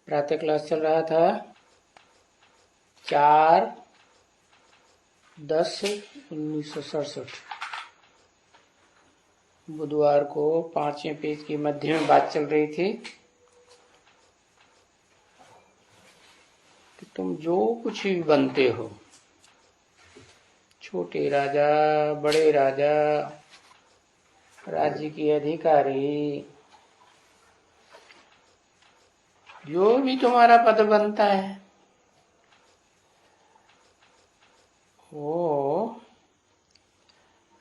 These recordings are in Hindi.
प्रातः क्लास चल रहा था 4/10/1967। बुधवार को 5वें पेज की मध्य में बात चल रही थी कि तुम जो कुछ भी बनते हो, छोटे राजा, बड़े राजा, राज्य के अधिकारी, जो भी तुम्हारा पद बनता है वो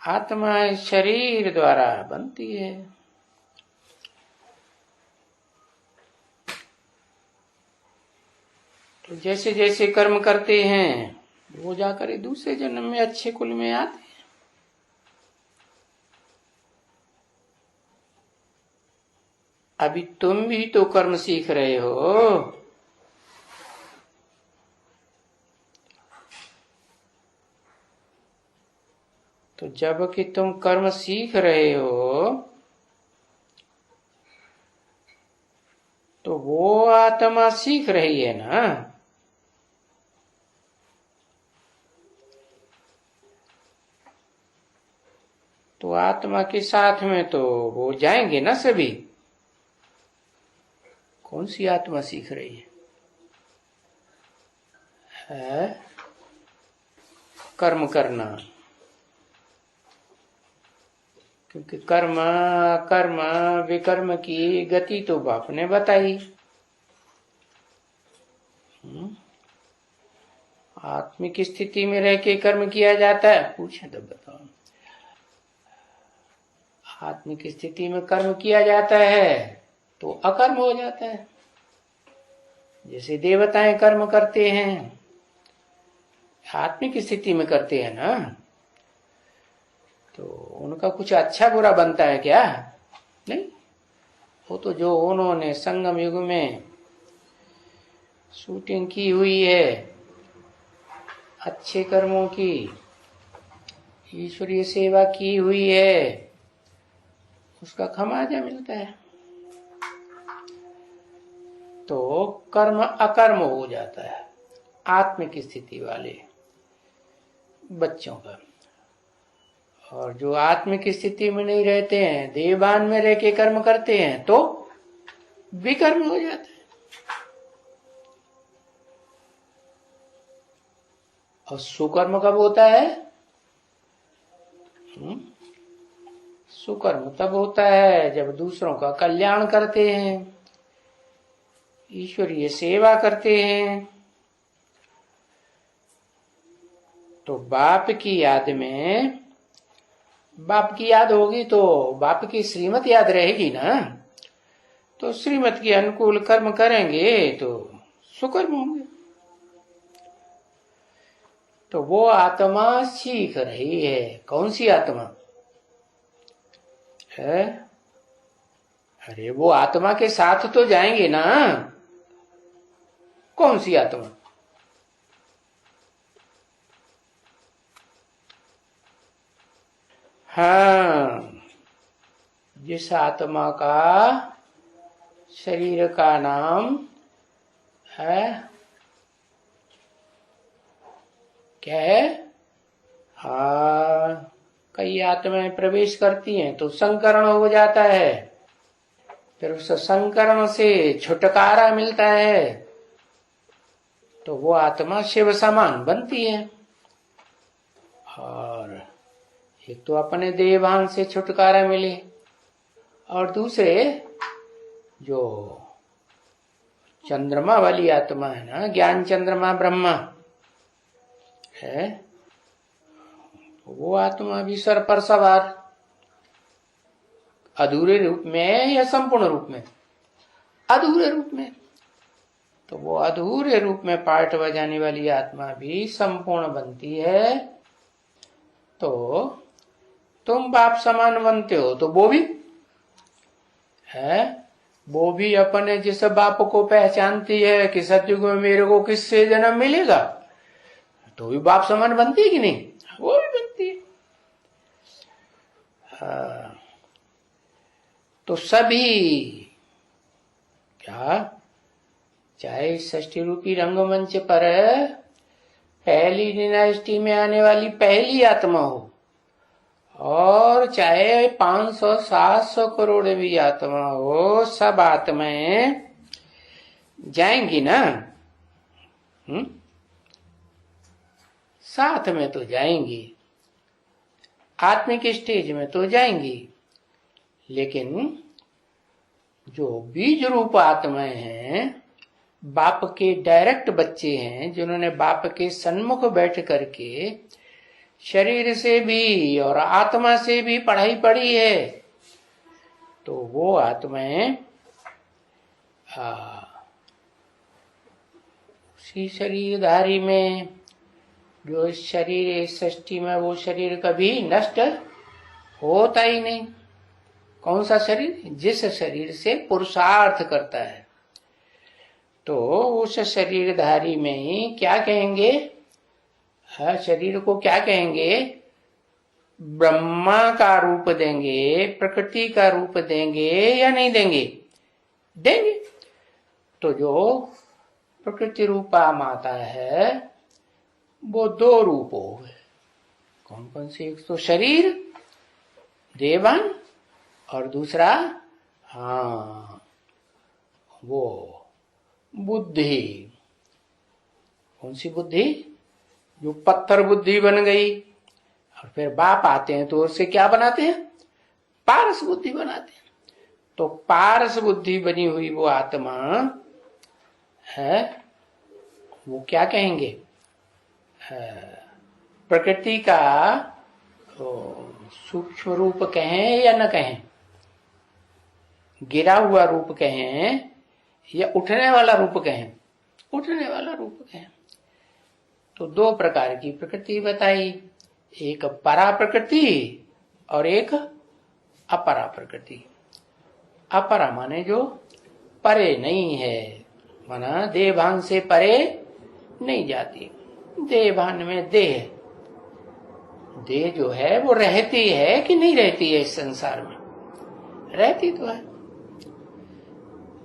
आत्मा शरीर द्वारा बनती है। तो जैसे जैसे कर्म करते हैं वो जाकर दूसरे जन्म में अच्छे कुल में आते हैं। अभी तुम भी तो कर्म सीख रहे हो। तो जब कि तुम कर्म सीख रहे हो तो वो आत्मा सीख रही है ना। तो आत्मा के साथ में तो वो जाएंगे ना सभी। कौन सी आत्मा सीख रही है? कर्म करना। क्योंकि कर्म कर्म विकर्म की गति तो बाप ने बताई। आत्मिक स्थिति में रह के कर्म किया जाता है, पूछे तो बताओ। आत्मिक स्थिति में कर्म किया जाता है तो अकर्म हो जाता है। जैसे देवताएं कर्म करते हैं, आत्मिक स्थिति में करते हैं ना, तो उनका कुछ अच्छा बुरा बनता है क्या? नहीं। वो तो जो उन्होंने संगम युग में शूटिंग की हुई है अच्छे कर्मों की, ईश्वरीय सेवा की हुई है, उसका खमियाजा मिलता है। तो कर्म अकर्म हो जाता है आत्मिक स्थिति वाले बच्चों का। और जो आत्मिक स्थिति में नहीं रहते हैं, देवभान में रह के कर्म करते हैं, तो विकर्म हो जाता है। और सुकर्म कब होता है? सुकर्म तब होता है जब दूसरों का कल्याण करते हैं, ईश्वरीय सेवा करते हैं। तो बाप की याद में, बाप की याद होगी तो बाप की श्रीमत याद रहेगी ना। तो श्रीमत के अनुकूल कर्म करेंगे तो सुकर्म होंगे। तो वो आत्मा सीख रही है। कौन सी आत्मा है? अरे वो आत्मा के साथ तो जाएंगे ना। कौन सी आत्मा? हाँ, जिस आत्मा का शरीर का नाम है क्या है? हाँ, कई आत्माएं प्रवेश करती हैं तो संकरण हो जाता है। फिर उस संकरण से छुटकारा मिलता है तो वो आत्मा शिव समान बनती है। और एक तो अपने देहभान से छुटकारा मिले, और दूसरे जो चंद्रमा वाली आत्मा है ना, ज्ञान चंद्रमा ब्रह्मा है, वो आत्मा भी सर पर सवार, अधूरे रूप में या संपूर्ण रूप में? अधूरे रूप में। तो वो अधूरे रूप में पाठ बजाने वाली आत्मा भी संपूर्ण बनती है। तो तुम बाप समान बनते हो तो वो भी है, वो भी अपने जिस बाप को पहचानती है कि सतयुग में मेरे को किससे जन्म मिलेगा, तो भी बाप समान बनती है कि नहीं? वो भी बनती है। तो सभी क्या चाहे षष्ठी रूपी रंगमंच पर पहली डिनाइस्टी में आने वाली पहली आत्मा हो, और चाहे 500-700 करोड़ भी आत्मा हो, सब आत्माएं जाएंगी ना। साथ में तो जाएंगी, आत्मिक स्टेज में तो जाएंगी, लेकिन जो बीज रूप आत्माएं हैं, बाप के डायरेक्ट बच्चे हैं, जिन्होंने बाप के सन्मुख बैठ करके शरीर से भी और आत्मा से भी पढ़ाई पढ़ी है, तो वो आत्माएं उसी शरीरधारी में, जो इस शरीर सृष्टि में, वो शरीर कभी नष्ट होता ही नहीं। कौन सा शरीर? जिस शरीर से पुरुषार्थ करता है। तो उस शरीरधारी में ही क्या कहेंगे? शरीर को क्या कहेंगे? ब्रह्मा का रूप देंगे, प्रकृति का रूप देंगे या नहीं देंगे? देंगे। तो जो प्रकृति रूपा माता है वो दो रूप हो गए। कौन कौन से? एक तो शरीर देवान, और दूसरा वो बुद्धि। कौन सी बुद्धि? जो पत्थर बुद्धि बन गई, और फिर बाप आते हैं तो उससे क्या बनाते हैं? पारस बुद्धि बनाते हैं। तो पारस बुद्धि बनी हुई वो आत्मा है, वो क्या कहेंगे? प्रकृति का सूक्ष्म रूप कहें या न कहें, गिरा हुआ रूप कहें या उठने वाला रूप कहें? उठने वाला रूप कहें। तो दो प्रकार की प्रकृति बताई, एक परा प्रकृति और एक अपरा प्रकृति। अपरा माने जो परे नहीं है, माना देवान से परे नहीं जाती। देवान में देह, देह जो है वो रहती है कि नहीं रहती है? इस संसार में रहती तो है।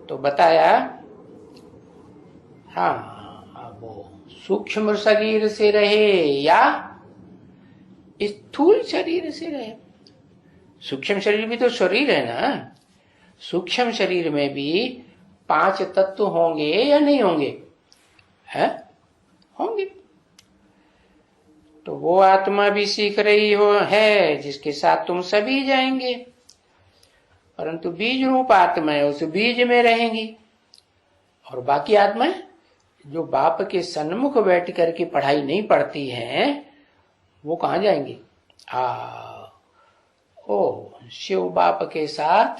तो बताया वो सूक्ष्म शरीर से रहे या स्थूल शरीर से रहे। सूक्ष्म शरीर भी तो शरीर है ना। सूक्ष्म शरीर में भी 5 तत्व होंगे या नहीं होंगे? होंगे। तो वो आत्मा भी सीख रही है, जिसके साथ तुम सभी जाएंगे, परंतु बीज रूप आत्माएं उस बीज में रहेंगी। और बाकी आत्माएं जो बाप के सन्मुख बैठ करके पढ़ाई नहीं पढ़ती हैं, वो कहाँ जाएंगी? शिव बाप के साथ,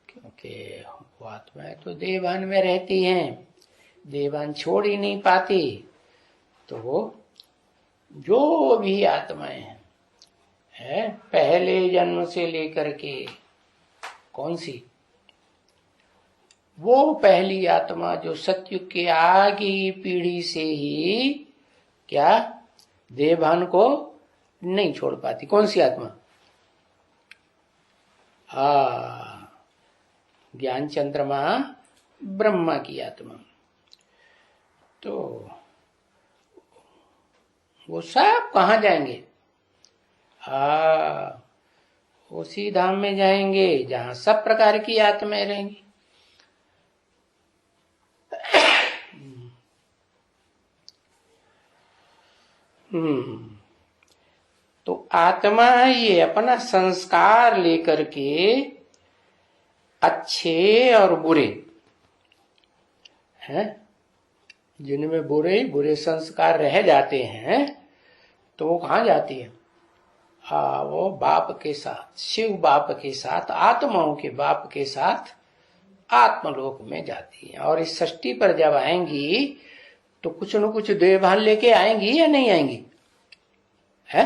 क्योंकि वो आत्माएं तो देवान में रहती हैं, देवान छोड़ ही नहीं पाती। तो वो जो भी आत्माएं हैं पहले जन्म से लेकर के, कौन सी? वो पहली आत्मा जो सतयुग के आगे पीढ़ी से ही क्या देवभान को नहीं छोड़ पाती। कौन सी आत्मा? ज्ञान चंद्रमा ब्रह्मा की आत्मा। तो वो सब कहाँ जाएंगे? उसी धाम में जाएंगे जहां सब प्रकार की आत्माएं रहेंगी। तो आत्मा ये अपना संस्कार लेकर के अच्छे और बुरे हैं, जिनमें बुरे बुरे संस्कार रह जाते हैं, तो वो कहाँ जाती है? वो बाप के साथ, शिव बाप के साथ, आत्माओं के बाप के साथ आत्मलोक में जाती है। और इस सृष्टि पर जब आएंगी तो कुछ न कुछ देवभान लेके आएंगी या नहीं आएंगी? है?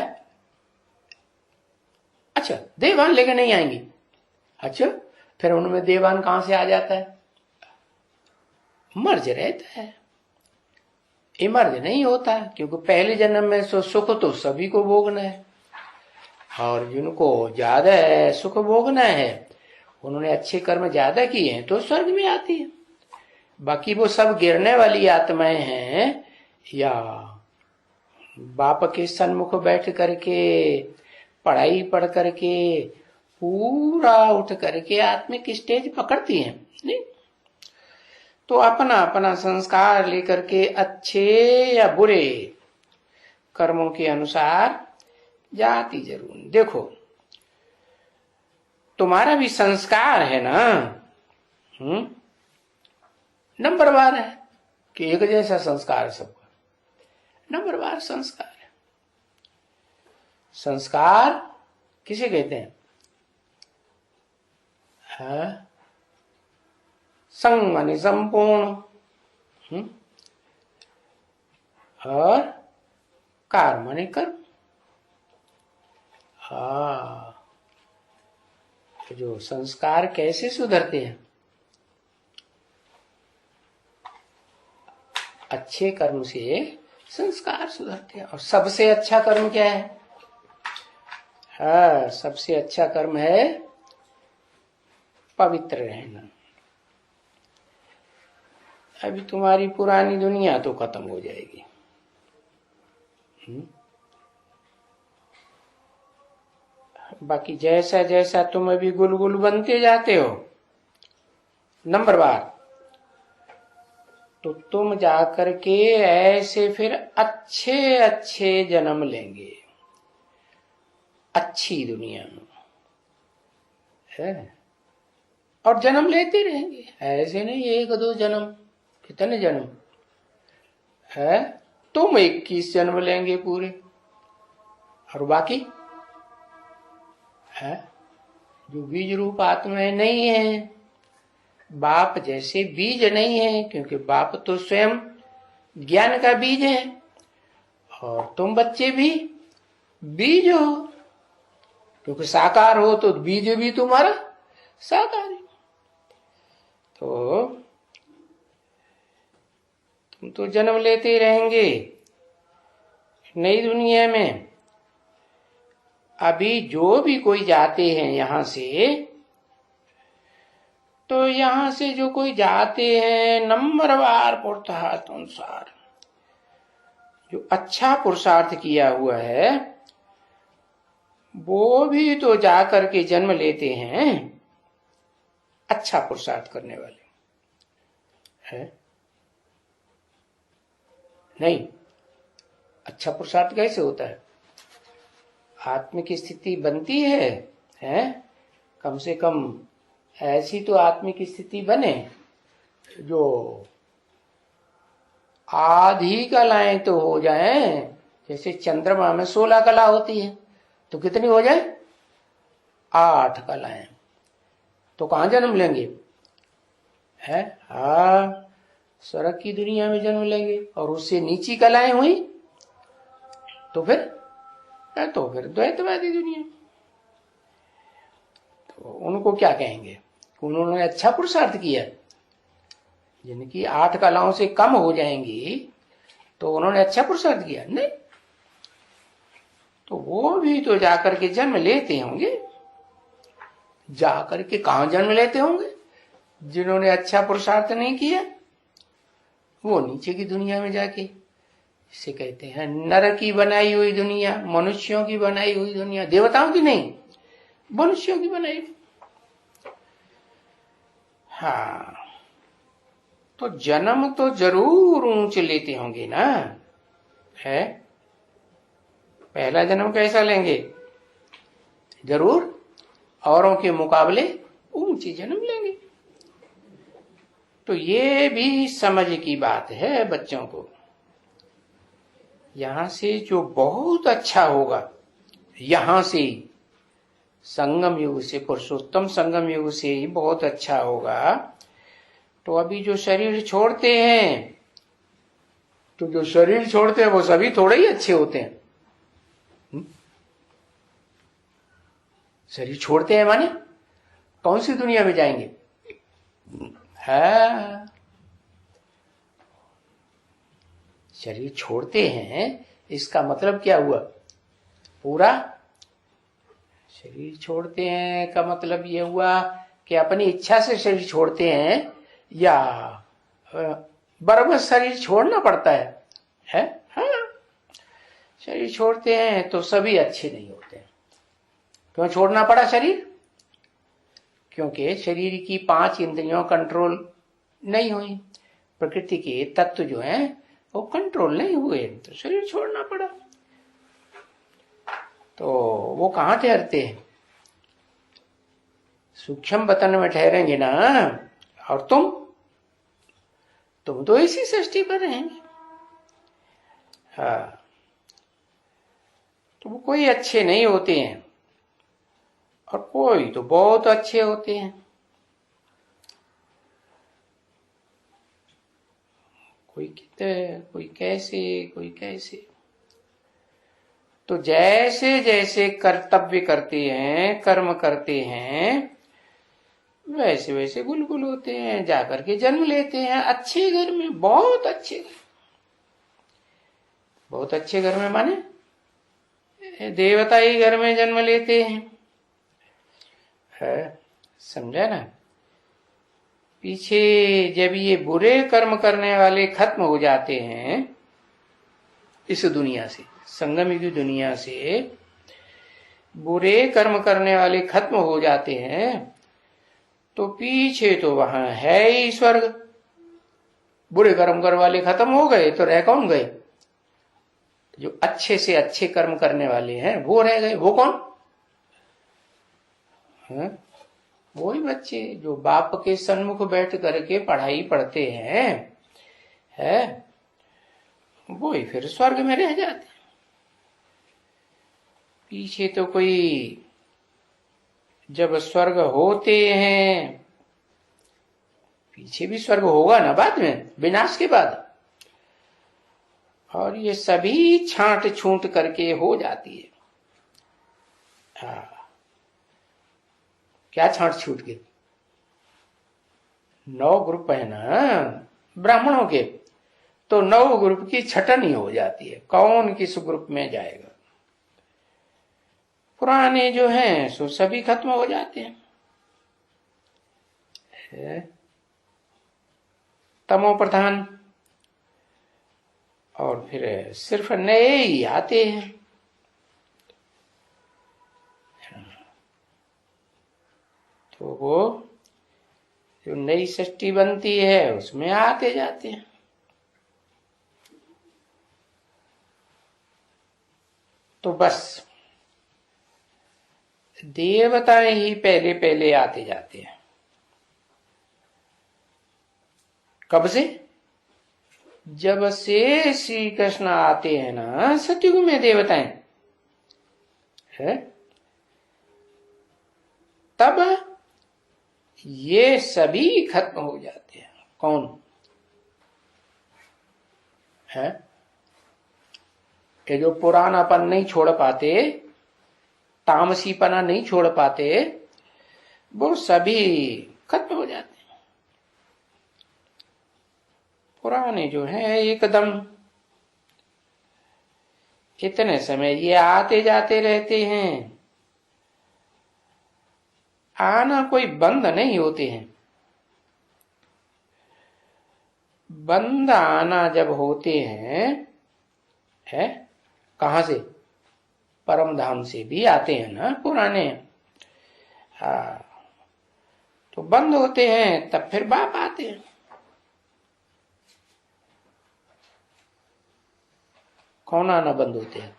अच्छा, देवभान लेके नहीं आएंगी। अच्छा, फिर उनमें देवभान कहां से आ जाता है? मर्ज रहता है, ये मर्ज नहीं होता, क्योंकि पहले जन्म में सुख तो सभी को भोगना है, और जिनको ज्यादा सुख भोगना है, उन्होंने अच्छे कर्म ज्यादा किए हैं तो स्वर्ग में आती है। बाकी वो सब गिरने वाली आत्माएं हैं, या बाप के सन्मुख बैठ करके पढ़ाई पढ़ करके पूरा उठ करके आत्मिक स्टेज पकड़ती हैं? नहीं। तो अपना अपना संस्कार लेकर के अच्छे या बुरे कर्मों के अनुसार जाती जरूर। देखो, तुम्हारा भी संस्कार है ना, नंबरवार है कि एक जैसा संस्कार है सबका? नंबरवार संस्कार है। संस्कार किसे कहते हैं? संग माने संपूर्ण, और कार माने कर्म। जो संस्कार कैसे सुधरते हैं? अच्छे कर्म से संस्कार सुधरते हैं। और सबसे अच्छा कर्म क्या है? सबसे अच्छा कर्म है पवित्र रहना। अभी तुम्हारी पुरानी दुनिया तो खत्म हो जाएगी, बाकी जैसा जैसा तुम अभी गुलगुल बनते जाते हो नंबरवार, तो तुम जाकर के ऐसे फिर अच्छे अच्छे जन्म लेंगे अच्छी दुनिया में, है। और जन्म लेते रहेंगे, ऐसे नहीं एक दो जन्म, कितने जन्म है? तुम 21 जन्म लेंगे पूरे, और बाकी है जो बीज रूप आत्माएं नहीं है, बाप जैसे बीज नहीं है, क्योंकि बाप तो स्वयं ज्ञान का बीज है, और तुम बच्चे भी बीज हो, क्योंकि साकार हो तो बीज भी तुम्हारा साकार है। तो तुम तो जन्म लेते रहेंगे नई दुनिया में। अभी जो भी कोई जाते हैं यहां से, तो यहां से जो कोई जाते हैं नंबरवार पुरुषार्थ अनुसार, जो अच्छा पुरुषार्थ किया हुआ है वो भी तो जाकर के जन्म लेते हैं अच्छा पुरुषार्थ करने वाले, है नहीं? अच्छा पुरुषार्थ कैसे होता है? आत्मिक स्थिति बनती है? कम से कम ऐसी तो आत्मिक स्थिति बने जो आधी कलाएं तो हो जाए। जैसे चंद्रमा में 16 कला होती है, तो कितनी हो जाए? 8 कलाएं। तो कहां जन्म लेंगे? है स्वर्ग की दुनिया में जन्म लेंगे। और उससे नीची कलाएं हुई तो फिर द्वैतवादी दुनिया। तो उनको क्या कहेंगे? उन्होंने अच्छा पुरुषार्थ किया। जिनकी 8 कलाओं से कम हो जाएंगी तो उन्होंने अच्छा पुरुषार्थ किया? नहीं। तो वो भी तो जाकर के जन्म लेते होंगे। जाकर के कहां जन्म लेते होंगे? जिन्होंने अच्छा पुरुषार्थ नहीं किया वो नीचे की दुनिया में जाके, इसे कहते हैं नर की बनाई हुई दुनिया, मनुष्यों की बनाई हुई दुनिया, देवताओं की नहीं, मनुष्यों की बनाई हुई। हाँ, तो जन्म तो जरूर ऊंच लेते होंगे ना, है? पहला जन्म कैसा लेंगे? जरूर औरों के मुकाबले ऊंचे जन्म लेंगे। तो ये भी समझ की बात है बच्चों को। यहां से जो बहुत अच्छा होगा, यहां से संगम युग से, पुरुषोत्तम संगम युग से ही बहुत अच्छा होगा। तो अभी जो शरीर छोड़ते हैं, तो जो शरीर छोड़ते हैं वो सभी थोड़े ही अच्छे होते हैं। शरीर छोड़ते हैं माने कौन सी दुनिया में जाएंगे? है शरीर छोड़ते हैं, इसका मतलब क्या हुआ? पूरा शरीर छोड़ते हैं का मतलब यह हुआ कि अपनी इच्छा से शरीर छोड़ते हैं, या बराबर शरीर छोड़ना पड़ता है? हाँ, शरीर छोड़ते हैं तो सभी अच्छे नहीं होते हैं। क्यों छोड़ना पड़ा शरीर? क्योंकि शरीर की 5 इंद्रियों कंट्रोल नहीं हुई, प्रकृति के तत्व जो हैं वो कंट्रोल नहीं हुए, तो शरीर छोड़ना पड़ा। तो वो कहां ठहरते हैं? सूक्ष्म वतन में ठहरेंगे ना। और तुम तो इसी सृष्टि पर रहेंगे। हाँ, तो वो कोई अच्छे नहीं होते हैं और कोई तो बहुत अच्छे होते हैं। कोई कितने, कोई कैसे, कोई कैसे। तो जैसे जैसे कर्तव्य करते हैं, कर्म करते हैं, वैसे वैसे गुलगुल होते हैं, जाकर के जन्म लेते हैं अच्छे घर में, बहुत अच्छे घर। बहुत अच्छे घर में माने देवता ही घर में जन्म लेते हैं, है? समझा ना? पीछे जब ये बुरे कर्म करने वाले खत्म हो जाते हैं इस दुनिया से, संगम की दुनिया से बुरे कर्म करने वाले खत्म हो जाते हैं, तो पीछे तो वहां है ही स्वर्ग। बुरे कर्म करने वाले खत्म हो गए तो रह कौन गए? जो अच्छे से अच्छे कर्म करने वाले हैं वो रह गए। वो कौन है? वही बच्चे जो बाप के सन्मुख बैठ करके पढ़ाई पढ़ते हैं, है? वही फिर स्वर्ग में रह जाते। पीछे तो कोई जब स्वर्ग होते हैं, पीछे भी स्वर्ग होगा ना बाद में, विनाश के बाद, और ये सभी छांट छूट करके हो जाती है। क्या छांट छूट के? 9 ग्रुप है ना ब्राह्मणों के, तो 9 ग्रुप की छटन ही हो जाती है, कौन किस ग्रुप में जाएगा। पुराने जो हैं सो सभी खत्म हो जाते हैं, तमो प्रधान, और फिर सिर्फ नए ही आते हैं। तो वो जो नई सृष्टि बनती है उसमें आते जाते हैं। तो बस देवताएं ही पहले पहले आते जाते हैं। कब से? जब से श्री कृष्ण आते हैं ना सतयुग में देवताएं, है? तब ये सभी खत्म हो जाते हैं। कौन है? ये जो पुरानापन नहीं छोड़ पाते, तामसीपना नहीं छोड़ पाते, वो सभी खत्म हो जाते हैं। पुराने जो हैं एकदम इतने समय ये आते जाते रहते हैं, आना कोई बंद नहीं होते हैं। बंद आना जब होते हैं, है? कहां से? परम धाम से भी आते हैं ना पुराने। हाँ, तो बंद होते हैं तब फिर बाप आते हैं। कौन आना बंद होते हैं?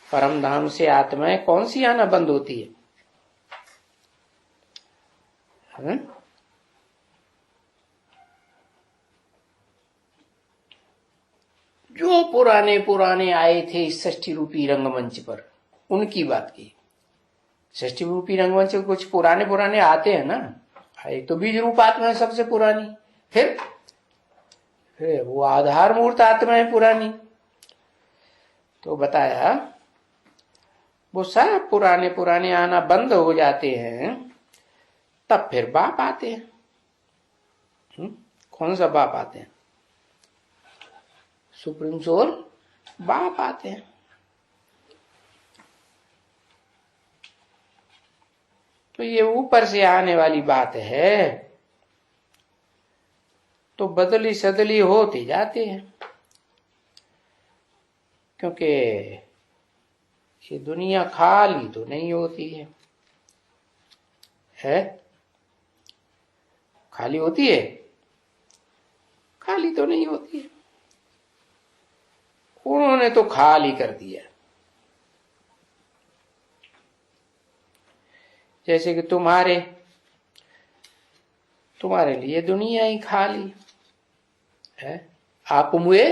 परम धाम से आत्माएं कौन सी आना बंद होती है? जो पुराने पुराने आए थे इस षष्ठी रूपी रंगमंच पर, उनकी बात की। षष्ठी रूपी रंगमंच कुछ पुराने पुराने आते हैं ना, एक तो बीज रूप आत्मा है सबसे पुरानी, फिर वो आधार मूर्त आत्मा है पुरानी। तो बताया वो सब पुराने पुराने आना बंद हो जाते हैं, तब फिर बाप आते हैं। कौन सा बाप आते हैं? सुप्रीम सोल बाप आते हैं। तो ये ऊपर से आने वाली बात है, तो बदली सदली होती जाती है, क्योंकि ये दुनिया खाली तो नहीं होती है? खाली होती है? खाली तो नहीं होती है। उन्होंने तो खाली कर दिया। जैसे कि तुम्हारे लिए दुनिया ही खाली है। आप मुए,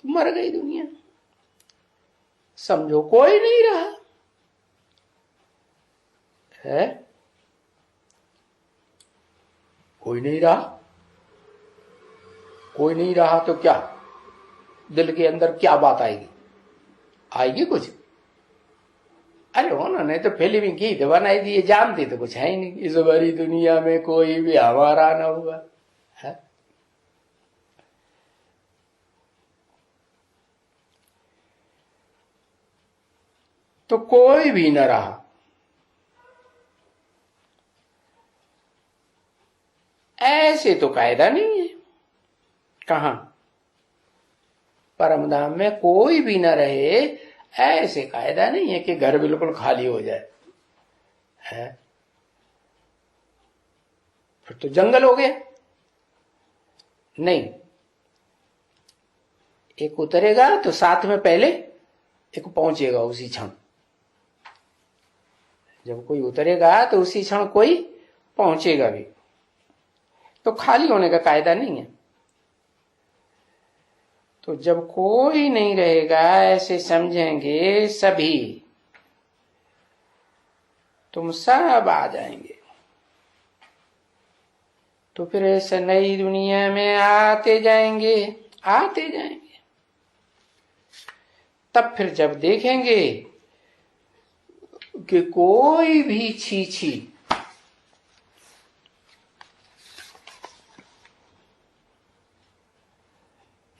मर गई दुनिया, समझो कोई नहीं रहा है। कोई नहीं रहा, कोई नहीं रहा तो क्या दिल के अंदर क्या बात आएगी? आएगी कुछ? अरे उन्होंने तो फिल्म गीत बनाई दिए, जानते तो कुछ है ही नहीं। इस बड़ी दुनिया में कोई भी हमारा ना हुआ है। तो कोई भी न रहा। ऐसे तो कायदा नहीं है। कहां? परम धाम में कोई भी न रहे, ऐसे कायदा नहीं है कि घर बिल्कुल खाली हो जाए है। फिर तो जंगल हो गया। नहीं, एक उतरेगा तो साथ में पहले एक पहुंचेगा उसी क्षण। जब कोई उतरेगा तो उसी क्षण कोई पहुंचेगा भी। तो खाली होने का कायदा नहीं है। तो जब कोई नहीं रहेगा, ऐसे समझेंगे सभी, तुम सब आ जाएंगे। तो फिर ऐसे नई दुनिया में आते जाएंगे, आते जाएंगे। तब फिर जब देखेंगे कि कोई भी छीछी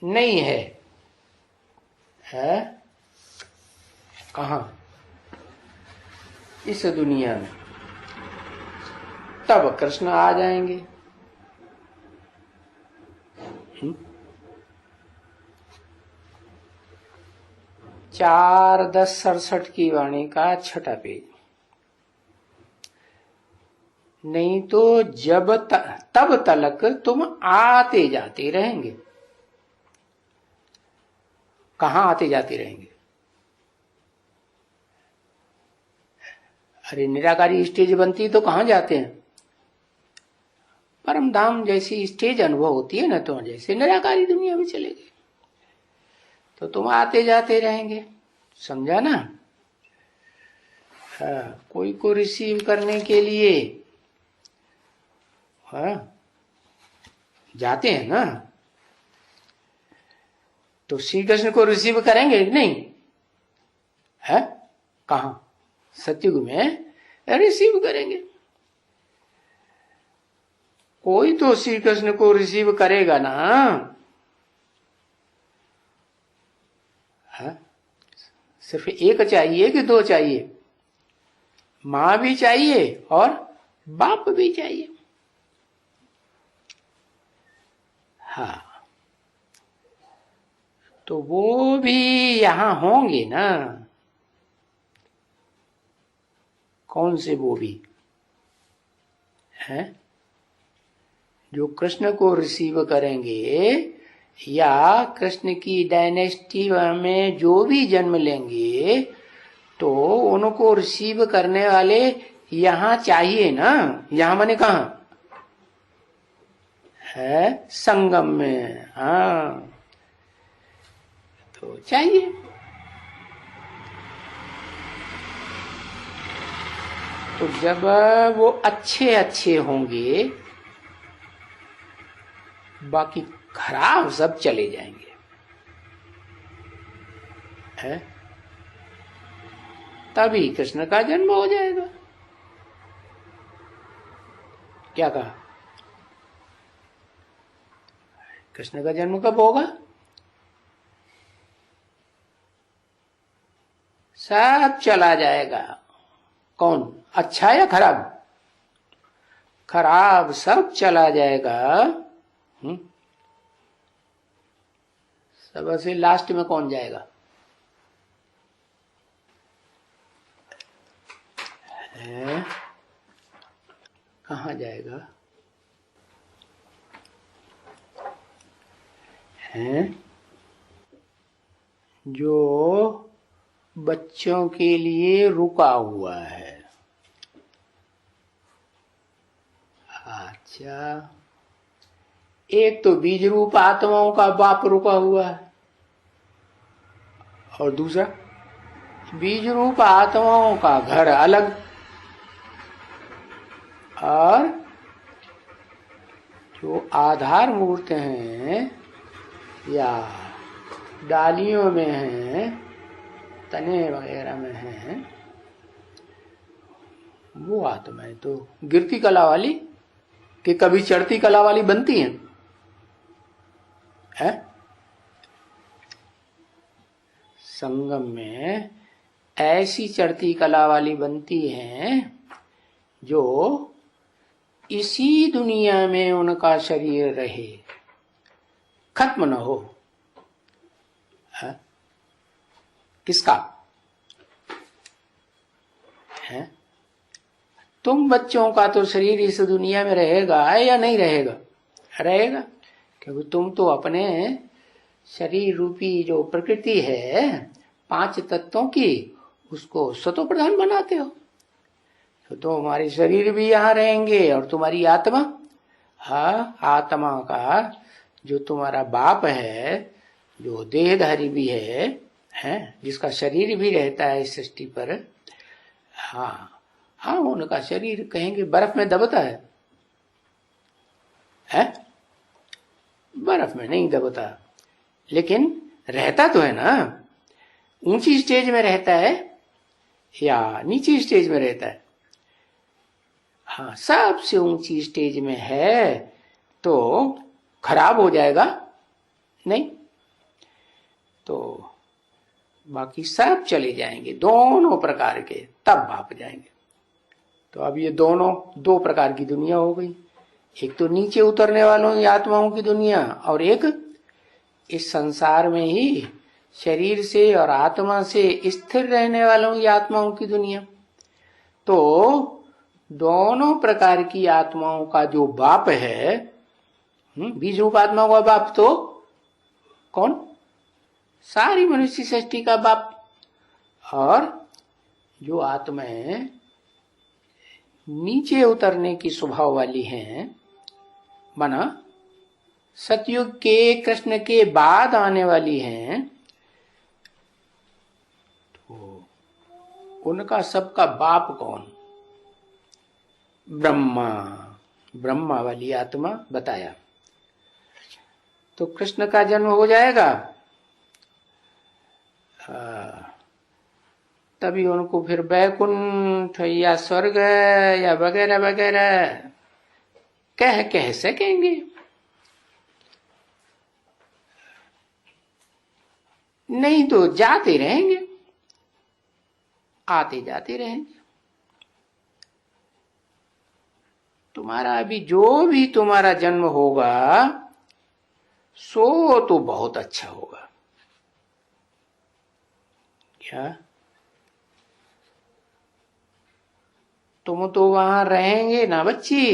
नहीं है कहां? इस दुनिया में। तब कृष्ण आ जाएंगे। 4:10:67 की वाणी का 6ठा पेज। नहीं तो तब तलक तुम आते जाते रहेंगे। कहां आते जाते रहेंगे? अरे निराकारी स्टेज बनती है तो कहां जाते हैं? परम धाम जैसी स्टेज अनुभव होती है ना, तो जैसे निराकारी दुनिया में चले गए तो तुम आते जाते रहेंगे। समझा ना? हाँ, कोई को रिसीव करने के लिए हाँ जाते हैं ना, तो श्री कृष्ण को रिसीव करेंगे कि नहीं? है कहां? सत्युग में रिसीव करेंगे। कोई तो श्री कृष्ण को रिसीव करेगा ना। है? सिर्फ एक चाहिए कि दो चाहिए? मां भी चाहिए और बाप भी चाहिए। हाँ, तो वो भी यहां होंगे ना। कौन से वो भी हैं? जो कृष्ण को रिसीव करेंगे या कृष्ण की डायनेस्टी में जो भी जन्म लेंगे, तो उनको रिसीव करने वाले यहां चाहिए ना। यहां माने कहां है? संगम में। हाँ, तो चाहिए। तो जब वो अच्छे अच्छे होंगे, बाकी खराब सब चले जाएंगे। है? तभी कृष्ण का जन्म हो जाएगा। क्या कहा? कृष्ण का जन्म कब होगा? सब चला जाएगा। कौन, अच्छा या खराब? खराब सब चला जाएगा। सबसे लास्ट में कौन जाएगा? है कहाँ जाएगा? है जो बच्चों के लिए रुका हुआ है। अच्छा, एक तो बीज रूप आत्माओं का बाप रुका हुआ है, और दूसरा बीज रूप आत्माओं का घर अलग, और जो आधार मूर्त हैं या डालियों में हैं, तने वगैरह में हैं, वो आत्माएं तो गिरती कला वाली कि कभी चढ़ती कला वाली बनती हैं, है? संगम में ऐसी चढ़ती कला वाली बनती हैं जो इसी दुनिया में उनका शरीर रहे, खत्म न हो। है? किसका है? तुम बच्चों का तो शरीर इस दुनिया में रहेगा या नहीं रहेगा? रहेगा, क्योंकि तुम तो अपने शरीर रूपी जो प्रकृति है 5 तत्वों की, उसको सतो प्रधान बनाते हो। तो तुम्हारे शरीर भी यहाँ रहेंगे और तुम्हारी आत्मा, हाँ, आत्मा का जो तुम्हारा बाप है, जो देहधारी भी है, जिसका शरीर भी रहता है इस सृष्टि पर, हाँ हाँ, उनका शरीर कहेंगे बर्फ में दबता है? बर्फ में नहीं दबता, लेकिन रहता तो है ना। ऊंची स्टेज में रहता है या नीची स्टेज में रहता है? हाँ, सबसे ऊंची स्टेज में है तो खराब हो जाएगा नहीं, तो बाकी सब चले जाएंगे, दोनों प्रकार के, तब भाप जाएंगे। तो अब ये दोनों 2 प्रकार की दुनिया हो गई, एक तो नीचे उतरने वालों की आत्माओं की दुनिया, और एक इस संसार में ही शरीर से और आत्मा से स्थिर रहने वालों की आत्माओं की दुनिया। तो दोनों प्रकार की आत्माओं का जो बाप है, बीज रूप आत्माओं का बाप तो कौन? सारी मनुष्य सृष्टि का बाप। और जो आत्माएं नीचे उतरने की स्वभाव वाली हैं, माना सतयुग के कृष्ण के बाद आने वाली हैं, तो उनका सबका बाप कौन? ब्रह्मा। ब्रह्मा वाली आत्मा बताया। तो कृष्ण का जन्म हो जाएगा, तभी उनको फिर वैकुंठ या स्वर्ग या वगैरह वगैरह कह सकेंगे। नहीं तो जाते रहेंगे, आते जाते रहेंगे। तुम्हारा अभी जो भी तुम्हारा जन्म होगा सो तो बहुत अच्छा होगा। क्या तुम तो वहां रहेंगे ना बच्ची,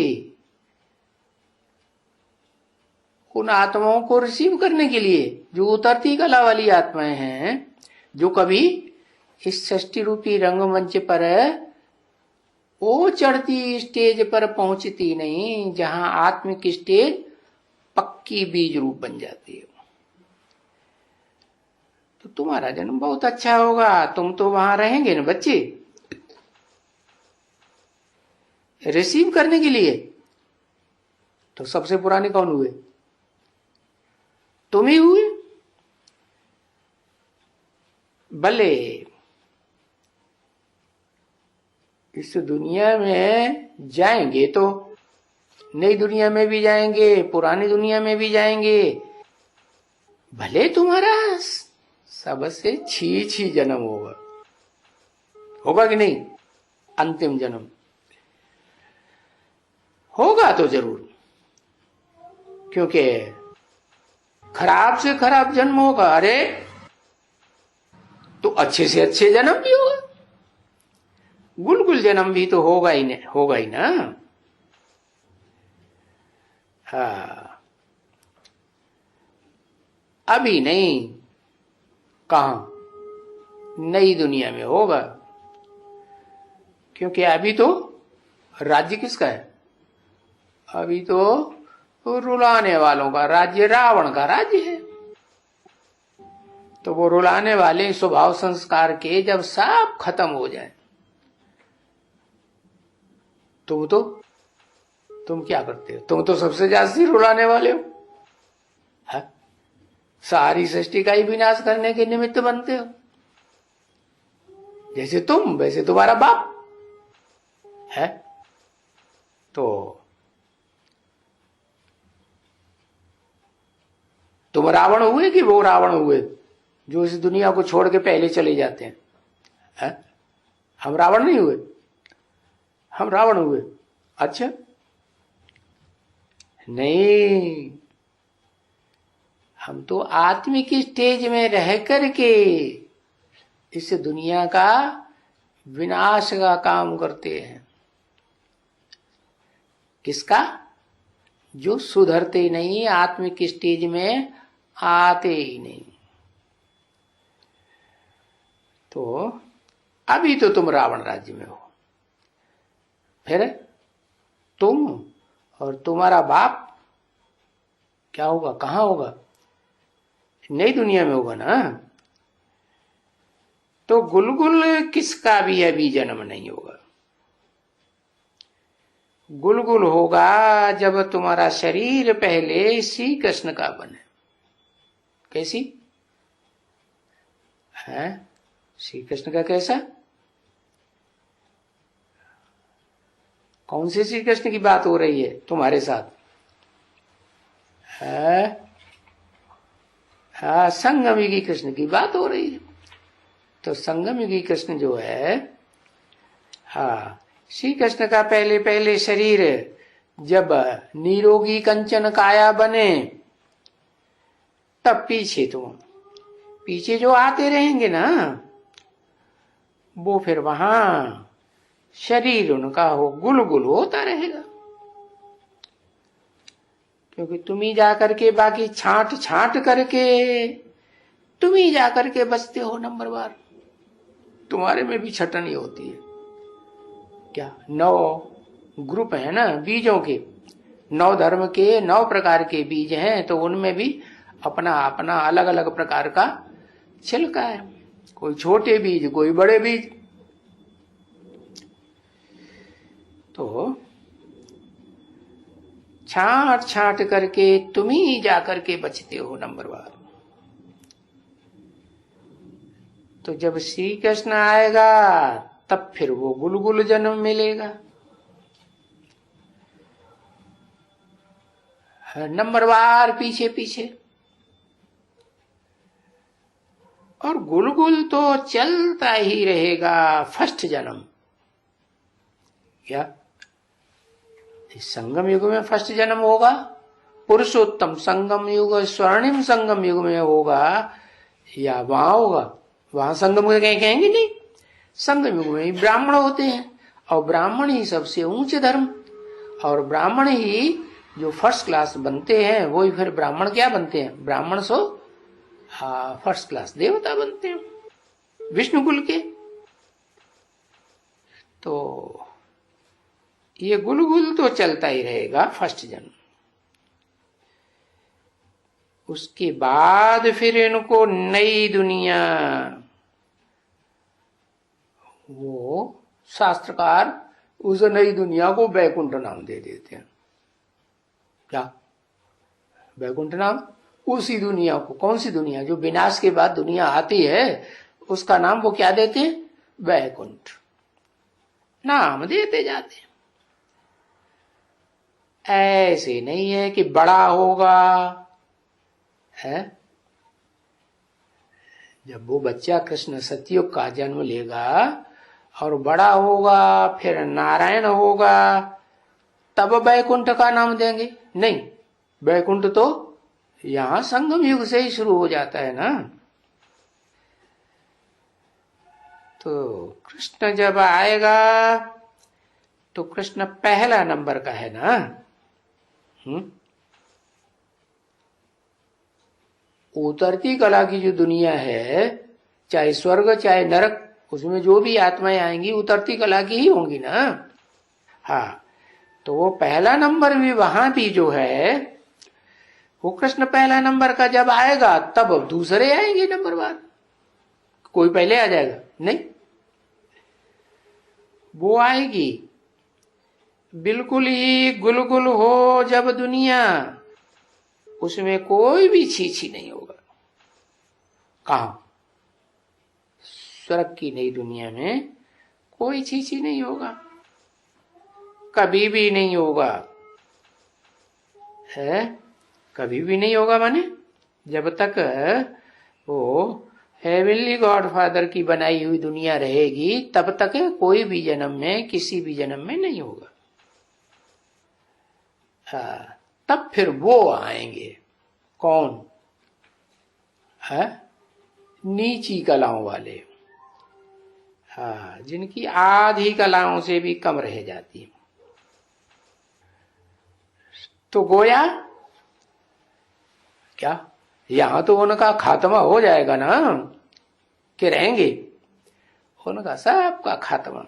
उन आत्माओं को रिसीव करने के लिए, जो उतरती कला वाली आत्माएं हैं, जो कभी इस सृष्टि रूपी रंगमंच पर वो चढ़ती स्टेज पर पहुंचती नहीं जहां आत्मिक स्टेज पक्की बीज रूप बन जाती है। तो तुम्हारा जन्म बहुत अच्छा होगा, तुम तो वहां रहेंगे ना बच्चे, रिसीव करने के लिए। तो सबसे पुराने कौन हुए? तुम ही हुए। भले इस दुनिया में जाएंगे तो नई दुनिया में भी जाएंगे, पुरानी दुनिया में भी जाएंगे, भले तुम्हारा सबसे छी जन्म होगा कि नहीं? अंतिम जन्म होगा तो जरूर, क्योंकि खराब से खराब जन्म होगा, अरे तो अच्छे से अच्छे जन्म भी होगा, गुलगुल जन्म भी तो होगा ही ना। हाँ, अभी नहीं, कहां, नई दुनिया में होगा, क्योंकि अभी तो राज्य किसका है, अभी तो रुलाने वालों का राज्य, रावण का राज्य है। तो वो रुलाने वाले स्वभाव संस्कार के जब सब खत्म हो जाए, तुम क्या करते हो, तुम तो सबसे ज्यादा रुलाने वाले हो, है? सारी सृष्टि का ही विनाश करने के निमित्त बनते हो, जैसे तुम वैसे तुम्हारा बाप है। तो तुम रावण हुए कि वो रावण हुए जो इस दुनिया को छोड़ के पहले चले जाते हैं, है? हम रावण नहीं हुए, हम रावण हुए। अच्छा नहीं, हम तो आत्मिक स्टेज में रह करके इस दुनिया का विनाश का काम करते हैं। किसका? जो सुधरते नहीं, आत्मिक स्टेज में आते ही नहीं। तो अभी तो तुम रावण राज्य में हो, फिर तुम और तुम्हारा बाप क्या होगा, कहां होगा, नई दुनिया में होगा ना। तो गुलगुल किसका भी अभी जन्म नहीं होगा, गुलगुल होगा जब तुम्हारा शरीर पहले श्री कृष्ण का बने। कैसी है श्री कृष्ण का? कैसा? कौन से श्री कृष्ण की बात हो रही है तुम्हारे साथ? हाँ, संगम युगी कृष्ण की बात हो रही है। तो संगम युगी कृष्ण जो है, हाँ, श्री कृष्ण का पहले पहले शरीर जब निरोगी कंचन काया बने, तब पीछे जो आते रहेंगे ना, वो फिर वहां शरीर उनका हो गुलगुल होता रहेगा, क्योंकि तुम ही जाकर के बाकी छांट छांट करके तुम ही जाकर के बचते हो नंबर बार। तुम्हारे में भी छटनी होती है क्या? 9 ग्रुप है ना बीजों के, 9 धर्म के 9 प्रकार के बीज हैं, तो उनमें भी अपना अपना अलग अलग प्रकार का छिलका है, कोई छोटे बीज, कोई बड़े बीज। तो छांट छांट करके तुम ही जाकर के बचते हो नंबर बार। तो जब श्री कृष्ण आएगा तब फिर वो गुलगुल जन्म मिलेगा, नंबरवार पीछे पीछे। और गुलगुल तो चलता ही रहेगा फर्स्ट जन्म। क्या इस संगम युग में फर्स्ट जन्म होगा? पुरुषोत्तम संगम युग, स्वर्णिम संगम युग में होगा या वहां होगा? वहां संगम कहेंगे नहीं, संगम युग में ब्राह्मण होते हैं, और ब्राह्मण ही सबसे ऊंचे धर्म, और ब्राह्मण ही जो फर्स्ट क्लास बनते हैं, वही फिर ब्राह्मण क्या बनते हैं? ब्राह्मण सो फर्स्ट क्लास देवता बनते हैं विष्णु कुल के। तो ये गुलगुल तो चलता ही रहेगा फर्स्ट जन्म। उसके बाद फिर इनको नई दुनिया, वो शास्त्रकार उस नई दुनिया को बैकुंठ नाम दे देते हैं। क्या बैकुंठ नाम? उसी दुनिया को, कौन सी दुनिया? जो विनाश के बाद दुनिया आती है, उसका नाम वो क्या देते हैं? बैकुंठ नाम देते जाते हैं। ऐसे नहीं है कि बड़ा होगा, है? जब वो बच्चा कृष्ण सतयुग का जन्म लेगा और बड़ा होगा, फिर नारायण होगा, तब वैकुंठ का नाम देंगे? नहीं, वैकुंठ तो यहां संगम युग से ही शुरू हो जाता है ना। तो कृष्ण जब आएगा तो कृष्ण पहला नंबर का है ना। उतरती कला की जो दुनिया है, चाहे स्वर्ग चाहे नरक, उसमें जो भी आत्माएं आएंगी उतरती कला की ही होंगी ना। हाँ, तो वो पहला नंबर भी वहां भी जो है, वो कृष्ण पहला नंबर का जब आएगा तब दूसरे आएंगे नंबर बाद। कोई पहले आ जाएगा? नहीं, वो आएगी। बिल्कुल ही गुलगुल हो जब दुनिया, उसमें कोई भी छीछी नहीं होगा। कहा? स्वर्ग की नई दुनिया में कोई छीछी नहीं होगा, कभी भी नहीं होगा। है, कभी भी नहीं होगा। माने जब तक वो हेवनली गॉडफादर की बनाई हुई दुनिया रहेगी तब तक कोई भी जन्म में, किसी भी जन्म में नहीं होगा। तब फिर वो आएंगे। कौन है? नीची कलाओं वाले। हाँ, जिनकी आधी कलाओं से भी कम रह जाती है। तो गोया क्या यहां तो उनका खात्मा हो जाएगा ना, कि रहेंगे? उनका सबका खात्मा,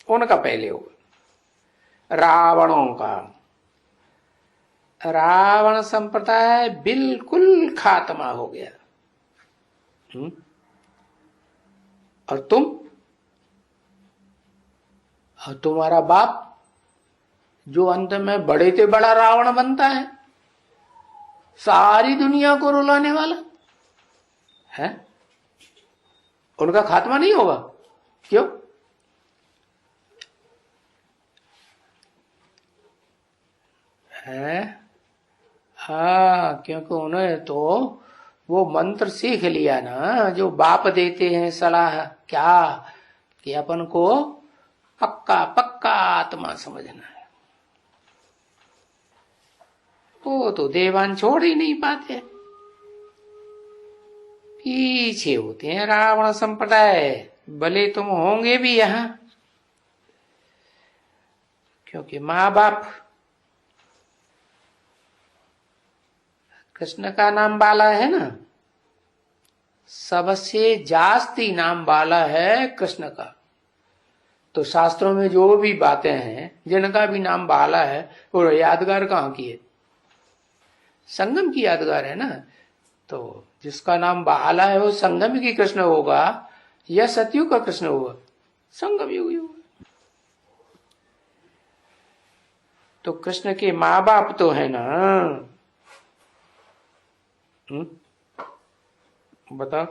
उनका पहले होगा। रावणों का, रावण संप्रदाय बिल्कुल खात्मा हो गया। और तुम्हारा बाप जो अंत में बड़े से बड़ा रावण बनता है, सारी दुनिया को रुलाने वाला है, उनका खात्मा नहीं होगा? क्यों? है? हाँ, क्योंकि उन्हें तो वो मंत्र सीख लिया ना, जो बाप देते हैं सलाह, क्या कि अपन को पक्का पक्का आत्मा समझना है। वो तो देवान छोड़ ही नहीं पाते, पीछे होते हैं रावण संप्रदाय। भले तुम होंगे भी यहां, क्योंकि माँ बाप कृष्ण का नाम वाला है ना, सबसे जास्ती नाम वाला है कृष्ण का। तो शास्त्रों में जो भी बातें हैं, जिनका भी नाम वाला है, वो यादगार कहाँ की है? संगम की यादगार है ना। तो जिसका नाम बाला है वो संगम की कृष्ण होगा या सतयुग का कृष्ण होगा? संगम युग होगा। तो कृष्ण के माँ बाप तो है ना। बताओ,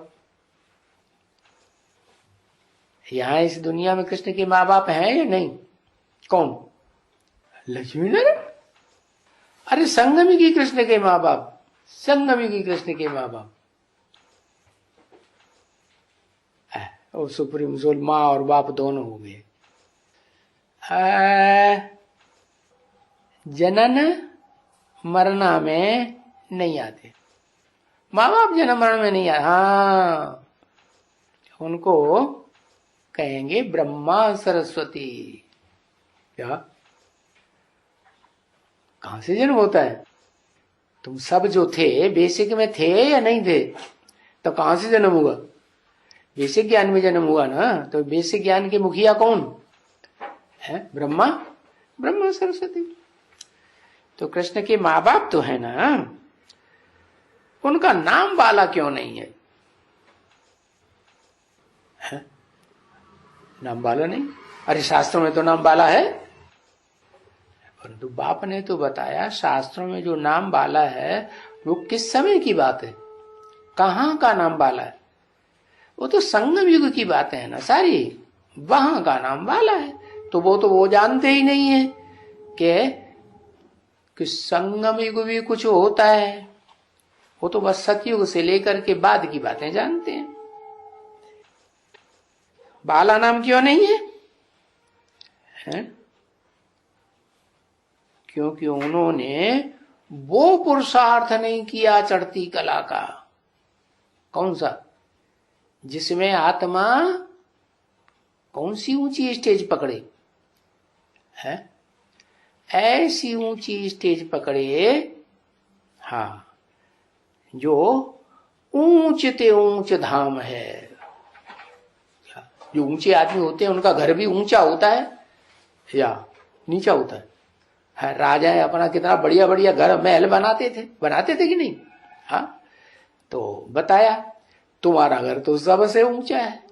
यहां इस दुनिया में कृष्ण के माँ बाप हैं या नहीं? कौन? लक्ष्मी नारायण। अरे संगमी की कृष्ण के माँ बाप, संगमी की कृष्ण के माँ बाप, और सुप्रीम सोल माँ और बाप दोनों हो गए। जनन मरना में नहीं आते, माँ बाप जन्म मरण में नहीं आते। हाँ, उनको कहेंगे ब्रह्मा सरस्वती। क्या? कहां से जन्म होता है? तुम सब जो थे बेसिक में थे या नहीं थे? तो कहां से जन्म हुआ? बेसिक ज्ञान में जन्म हुआ ना। तो बेसिक ज्ञान के मुखिया कौन है? ब्रह्मा, ब्रह्मा सरस्वती। तो कृष्ण के माँ बाप तो है ना, उनका नाम बाला क्यों नहीं है? नाम बाला नहीं? अरे शास्त्रों में तो नाम बाला है, परंतु बाप ने तो बताया शास्त्रों में जो नाम बाला है वो किस समय की बात है, कहाँ का नाम बाला है? वो तो संगम युग की बातें है ना सारी, वहां का नाम बाला है। तो वो जानते ही नहीं है कि संगम युग भी कुछ होता है। वो तो बस सतयुग से लेकर के बाद की बातें जानते हैं। बाला नाम क्यों नहीं है? है, क्योंकि उन्होंने वो पुरुषार्थ नहीं किया चढ़ती कला का। कौन सा? जिसमें आत्मा कौन सी ऊंची स्टेज पकड़े है, ऐसी ऊंची स्टेज पकड़े, हाँ, जो ऊंचते ऊंच धाम है। जो ऊंचे आदमी होते हैं उनका घर भी ऊंचा होता है या नीचा होता है? राजाएं अपना कितना बढ़िया बढ़िया घर महल बनाते थे कि नहीं? हाँ, तो बताया तुम्हारा घर तो सबसे ऊंचा है।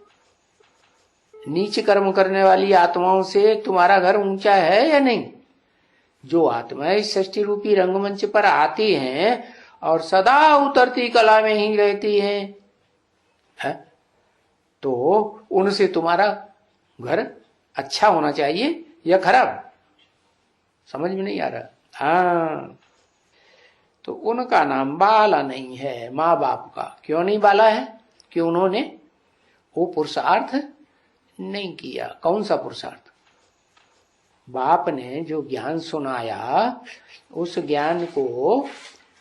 नीच कर्म करने वाली आत्माओं से तुम्हारा घर ऊंचा है या नहीं? जो आत्माएं सृष्टि रूपी रंगमंच पर आती हैं और सदा उतरती कला में ही रहती हैं, है? तो उनसे तुम्हारा घर अच्छा होना चाहिए या खराब? समझ में नहीं आ रहा? हाँ, तो उनका नाम बाला नहीं है माँ बाप का। क्यों नहीं बाला है? कि उन्होंने वो पुरुषार्थ नहीं किया। कौन सा पुरुषार्थ? बाप ने जो ज्ञान सुनाया, उस ज्ञान को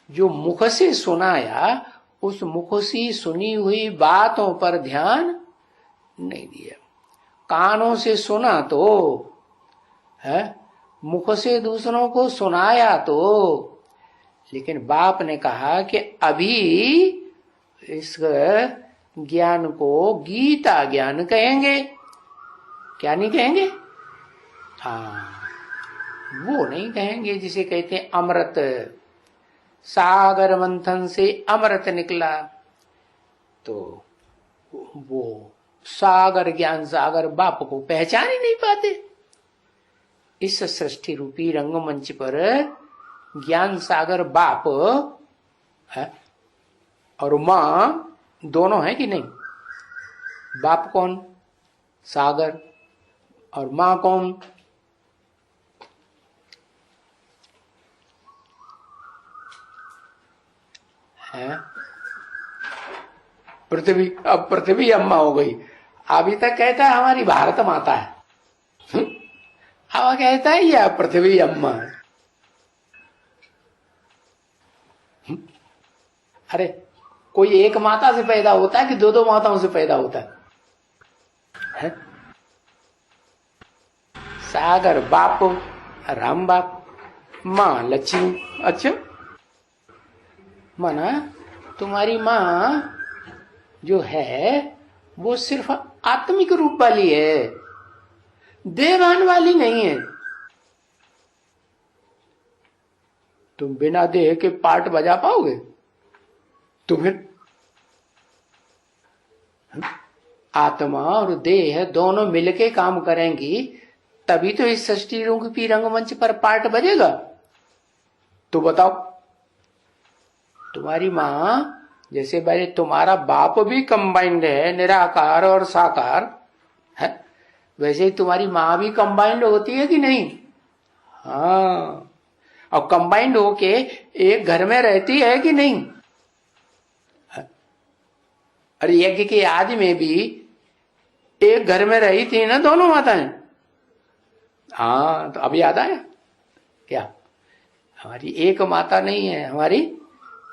जो मुख से सुनाया, उस मुख से सुनी हुई बातों पर ध्यान नहीं दिया। कानों से सुना तो है, मुख से दूसरों को सुनाया तो, लेकिन बाप ने कहा कि अभी इस ज्ञान को गीता ज्ञान कहेंगे। क्या नहीं कहेंगे? हाँ, वो नहीं कहेंगे जिसे कहते हैं अमृत। सागर मंथन से अमृत निकला, तो वो सागर ज्ञान सागर बाप को पहचान ही नहीं पाते। इस सृष्टि रूपी रंगमंच पर ज्ञान सागर बाप है और माँ दोनों है कि नहीं? बाप कौन? सागर। और माँ कौन? है पृथ्वी। अब पृथ्वी अम्मा हो गई। अभी तक कहता है हमारी भारत माता है, अब कहता है यह पृथ्वी अम्मा है। अरे कोई एक माता से पैदा होता है कि दो दो माताओं से पैदा होता है? सागर बाप, राम बाप, माँ लक्ष्मी। अच्छा, माना तुम्हारी माँ जो है वो सिर्फ आत्मिक रूप वाली है, देवान वाली नहीं है। तुम बिना देह के पार्ट बजा पाओगे? तो फिर आत्मा और देह दोनों मिलके काम करेंगी, तभी तो इस सृष्टि रूपी रंगमंच पर पार्ट बजेगा। तो बताओ, तुम्हारी माँ जैसे भाई तुम्हारा बाप भी कंबाइंड है, निराकार और साकार है, वैसे ही तुम्हारी माँ भी कंबाइंड होती है कि नहीं? हाँ, और कंबाइंड होके एक घर में रहती है कि नहीं? अरे यज्ञ के आदि में भी एक घर में रही थी ना दोनों माताएं। हाँ, तो अब याद आया क्या? हमारी एक माता नहीं है, हमारी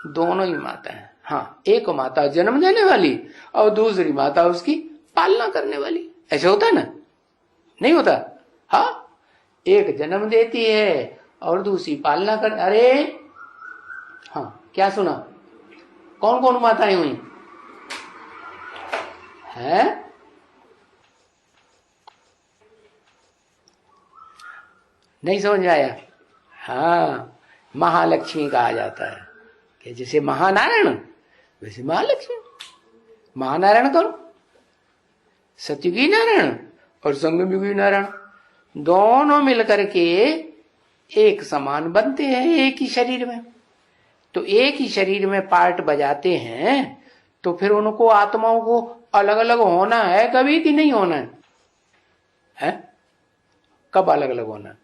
दोनों ही माता है। हाँ, एक माता जन्म देने वाली और दूसरी माता उसकी पालना करने वाली। ऐसे होता है ना? नहीं होता? हाँ, एक जन्म देती है और दूसरी पालना कर। अरे हाँ, क्या सुना? कौन कौन माताएं हुई है? नहीं समझ आया? हाँ, महालक्ष्मी कहा जाता है कि जैसे महानारायण वैसे महालक्ष्मी। महानारायण कौन? सतयुगी नारायण और संगमयुगी नारायण, दोनों मिलकर के एक समान बनते हैं एक ही शरीर में। तो एक ही शरीर में पार्ट बजाते हैं, तो फिर उनको आत्माओं को अलग अलग होना है कभी कि नहीं होना है? कब अलग अलग होना?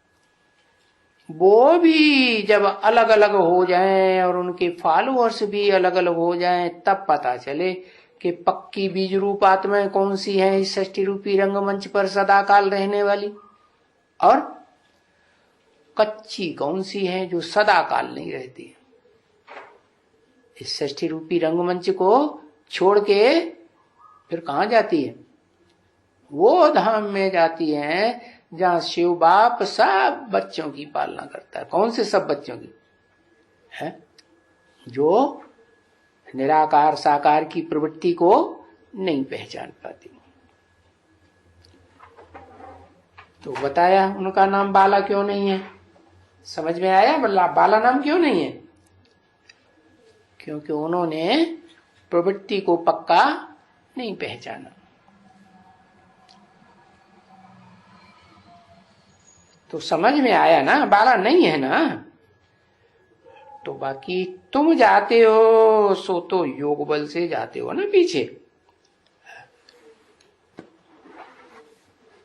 वो भी जब अलग अलग हो जाएं और उनके फॉलोअर्स भी अलग अलग हो जाएं, तब पता चले कि पक्की बीज रूप आत्माएं कौन सी हैं इस सृष्टि रूपी रंगमंच पर सदा काल रहने वाली। और कच्ची कौन सी है जो सदा काल नहीं रहती। इस षष्ठी रूपी रंगमंच को छोड़ के फिर कहां जाती है? वो धाम में जाती है जहां शिव बाप सब बच्चों की पालना करता है। कौन से सब बच्चों की है? जो निराकार साकार की प्रवृत्ति को नहीं पहचान पाती। तो बताया उनका नाम बाला क्यों नहीं है। समझ में आया बाला नाम क्यों नहीं है? क्योंकि उन्होंने प्रवृत्ति को पक्का नहीं पहचाना। तो समझ में आया ना, बाला नहीं है ना। तो बाकी तुम जाते हो सो तो योग बल से जाते हो ना पीछे।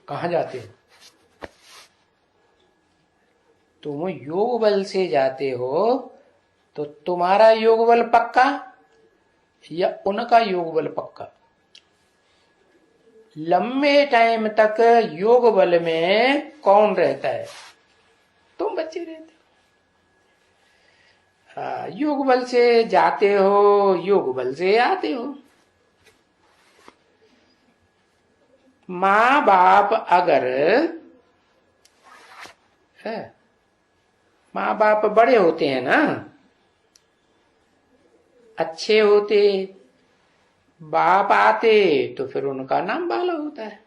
कहां जाते हो? तुम योग बल से जाते हो तो तुम्हारा योग बल पक्का या उनका योग बल पक्का? लंबे टाइम तक योग बल में कौन रहता है? तुम बच्चे रहते हो। योग बल से जाते हो, योग बल से आते हो। माँ बाप अगर है, माँ बाप बड़े होते हैं ना, अच्छे होते, बाप आते तो फिर उनका नाम बाला होता है।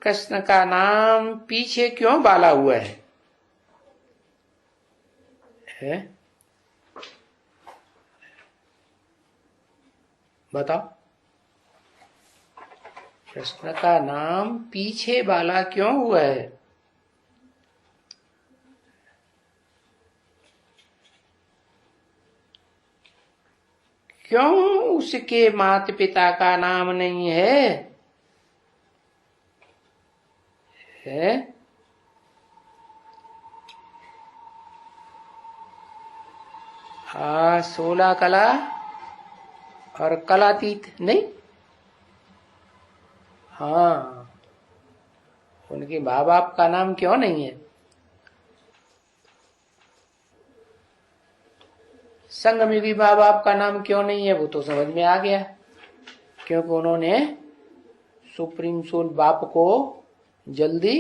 कृष्ण का नाम पीछे क्यों बाला हुआ है? बताओ, कृष्ण का नाम पीछे बाला क्यों हुआ है? क्यों उसके माता पिता का नाम नहीं है? हाँ, 16 कला और कलातीत नहीं। हाँ, उनके माँ बाप का नाम क्यों नहीं है? संग में भी माँ बाप का नाम क्यों नहीं है? वो तो समझ में आ गया, क्योंकि उन्होंने सुप्रीम सोल बाप को जल्दी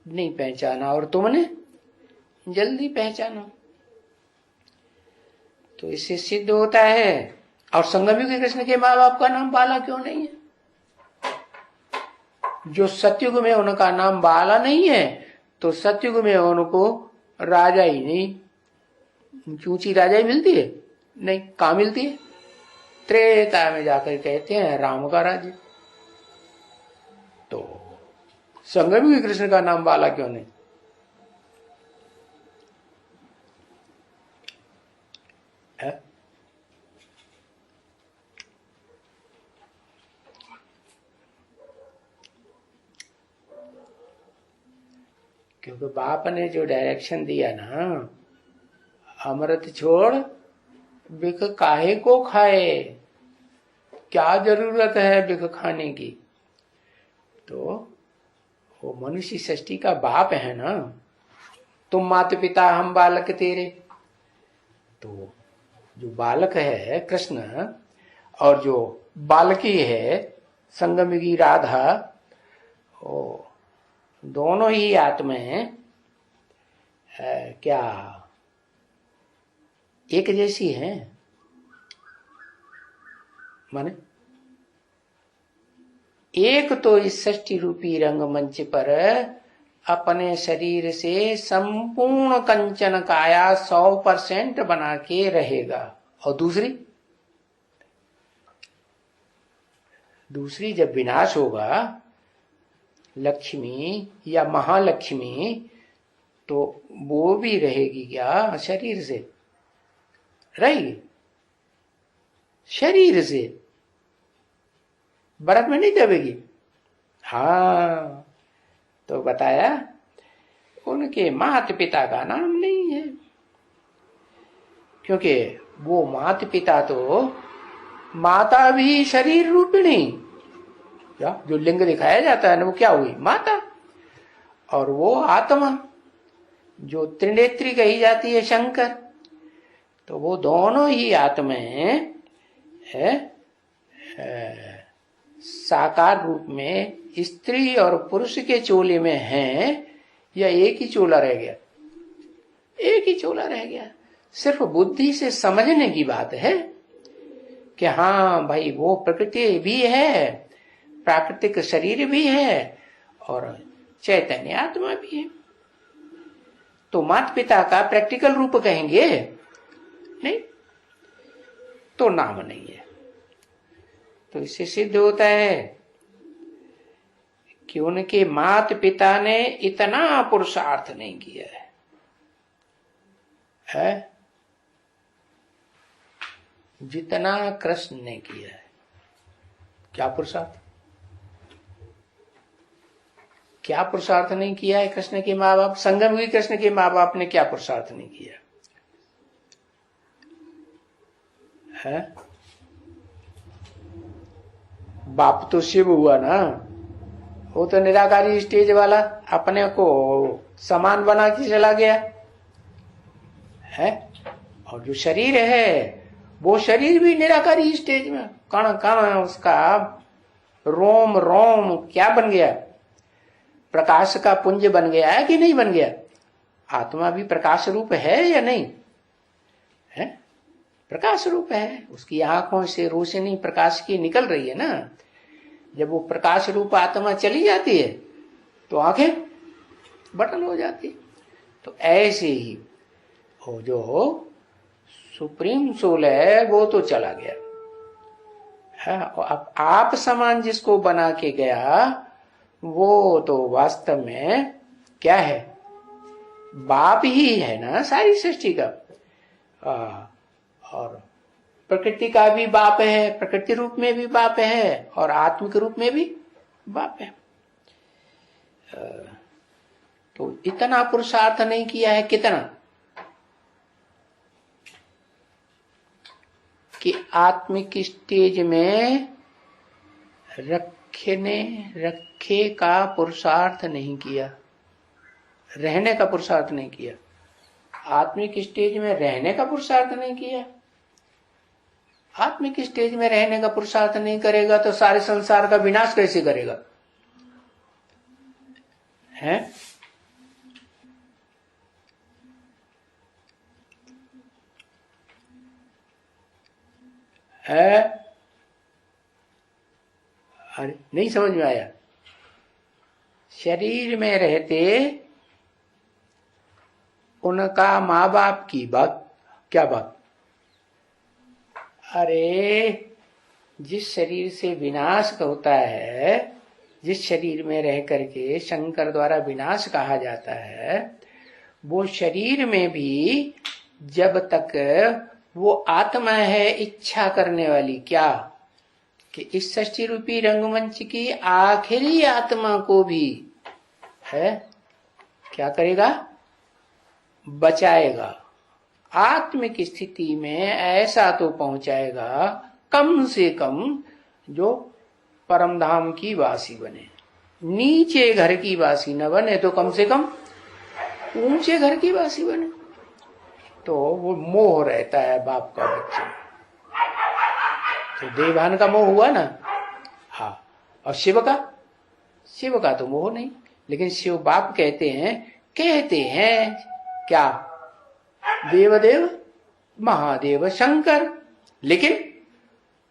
नहीं पहचाना और तुमने जल्दी पहचाना। तो इससे सिद्ध होता है। और संगम युग कृष्ण के माँ बाप का नाम बाला क्यों नहीं है? जो सतयुग में उनका नाम बाला नहीं है तो सतयुग में उनको राजा ही नहीं, ऊंची राजा ही मिलती है नहीं। कहां मिलती है? त्रेता में जाकर कहते हैं राम का राज्य। तो संगम युग कृष्ण का नाम बाला क्यों नहीं है? क्योंकि बाप ने जो डायरेक्शन दिया ना, अमृत छोड़ बिख काहे को खाए, क्या जरूरत है बिख खाने की। तो वो मनुष्य सृष्टि का बाप है ना। तुम माता पिता हम बालक तेरे। तो जो बालक है कृष्ण और जो बालकी है संगमयुगी राधा, वो दोनों ही आत्माएं क्या एक जैसी हैं? माने एक तो इस सृष्टि रूपी रंगमंच पर अपने शरीर से संपूर्ण कंचन काया 100% बना के रहेगा, और दूसरी जब विनाश होगा लक्ष्मी या महालक्ष्मी, तो वो भी रहेगी क्या? शरीर से रहेगी, शरीर से बर्फ में नहीं दबेगी। हाँ, तो बताया उनके माता पिता का नाम नहीं है, क्योंकि वो माता पिता तो माता भी शरीर रूपिणी, क्या जो लिंग दिखाया जाता है ना वो क्या हुई? माता। और वो आत्मा जो त्रिनेत्री कही जाती है शंकर, तो वो दोनों ही आत्माएं है साकार रूप में स्त्री और पुरुष के चोले में हैं, या एक ही चोला रह गया? एक ही चोला रह गया। सिर्फ बुद्धि से समझने की बात है कि हाँ भाई वो प्रकृति भी है, प्राकृतिक शरीर भी है और चैतन्य आत्मा भी है। तो माता पिता का प्रैक्टिकल रूप कहेंगे नहीं, तो नाम नहीं है। तो इससे सिद्ध होता है कि उनके माता पिता ने इतना पुरुषार्थ नहीं किया है जितना कृष्ण ने किया है। क्या पुरुषार्थ? क्या पुरुषार्थ नहीं किया है कृष्ण के माँ बाप? संगम हुई कृष्ण के माँ बाप ने क्या पुरुषार्थ नहीं किया है? बाप तो शिव हुआ ना, वो तो निराकारी स्टेज वाला, अपने को समान बना के चला गया है। और जो शरीर है वो शरीर भी निराकारी स्टेज में, कण कण उसका रोम रोम क्या बन गया? प्रकाश का पुंज बन गया है कि नहीं बन गया? आत्मा भी प्रकाश रूप है या नहीं है? प्रकाश रूप है। उसकी आंखों से रोशनी प्रकाश की निकल रही है ना। जब वो प्रकाश रूप आत्मा चली जाती है तो आंखें बटन हो जाती। तो ऐसे ही वो जो सुप्रीम सोल है वो तो चला गया है। और अब आप समान जिसको बना के गया वो तो वास्तव में क्या है? बाप ही है ना सारी सृष्टि का। और प्रकृति का भी बाप है, प्रकृति रूप में भी बाप है और आत्मिक रूप में भी बाप है। तो इतना पुरुषार्थ नहीं किया है, कितना कि आत्मिक स्टेज में रखे का पुरुषार्थ नहीं किया, रहने का पुरुषार्थ नहीं किया। आत्मिक स्टेज में रहने का पुरुषार्थ नहीं किया। आत्मिक स्टेज में रहने का पुरुषार्थ नहीं करेगा तो सारे संसार का विनाश कैसे करेगा? है अरे नहीं समझ में आया? शरीर में रहते उनका माँ बाप की बात, क्या बात? अरे जिस शरीर से विनाश होता है, जिस शरीर में रह करके शंकर द्वारा विनाश कहा जाता है, वो शरीर में भी जब तक वो आत्मा है इच्छा करने वाली, क्या कि इस सृष्टि रूपी रंगमंच की आखिरी आत्मा को भी है क्या करेगा? बचाएगा। आत्मिक स्थिति में ऐसा तो पहुंचाएगा कम से कम जो परम धाम की वासी बने। नीचे घर की वासी न बने तो कम से कम ऊंचे घर की वासी बने। तो वो मोह रहता है बाप का बच्चे, तो देवान का मोह हुआ ना। हाँ, और शिव का तो मोह नहीं, लेकिन शिव बाप कहते हैं क्या? देवदेव महादेव शंकर। लेकिन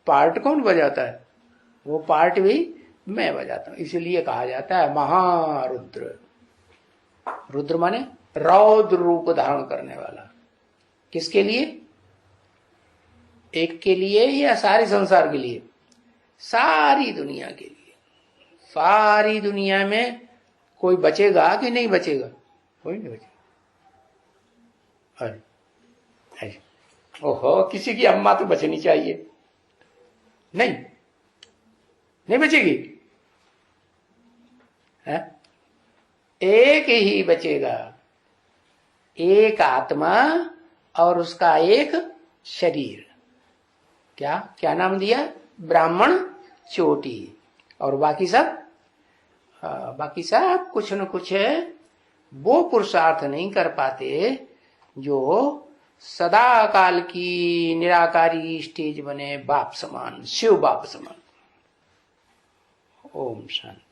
पार्ट कौन बजाता है? वो पार्ट भी मैं बजाता हूं। इसलिए कहा जाता है महारुद्र। रुद्र माने रौद्र रूप धारण करने वाला। किसके लिए? एक के लिए या सारे संसार के लिए? सारी दुनिया के लिए। सारी दुनिया में कोई बचेगा कि नहीं बचेगा? कोई नहीं बचेगा। अरे ओहो, किसी की अम्मा तो बचनी चाहिए। नहीं बचेगी है? एक ही बचेगा, एक आत्मा और उसका एक शरीर। क्या नाम दिया? ब्राह्मण चोटी। और बाकी सब कुछ न कुछ वो पुरुषार्थ नहीं कर पाते जो सदा काल की निराकारी स्टेज बने बाप समान, शिव बाप समान। ओम शांति।